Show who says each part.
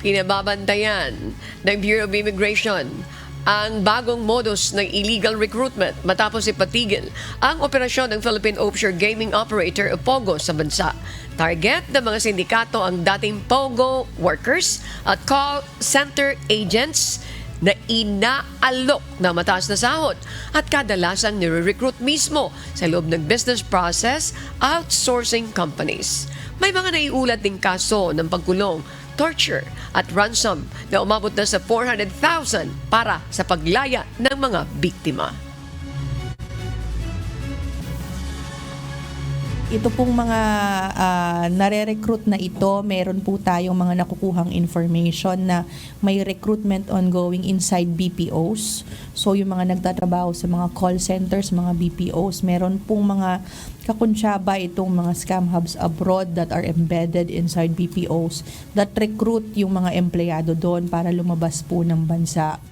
Speaker 1: Inababantayan ng Bureau of Immigration ang bagong modus ng illegal recruitment matapos ipatigil ang operasyon ng Philippine Offshore Gaming Operator o POGO sa bansa. Target ng mga sindikato ang dating POGO workers at call center agents na inaalok na mataas na sahod at kadalasang nire-recruit mismo sa loob ng business process outsourcing companies. May mga naiulat ding kaso ng pagkulong, torture at ransom na umabot na sa 400,000 para sa paglaya ng mga biktima.
Speaker 2: Ito pong mga nare-recruit na ito, meron po tayong mga nakukuhang information na may recruitment ongoing inside BPOs. So yung mga nagtatrabaho sa mga call centers, mga BPOs, meron pong mga kakuntsaba itong mga scam hubs abroad that are embedded inside BPOs that recruit yung mga empleyado doon para lumabas po ng bansa.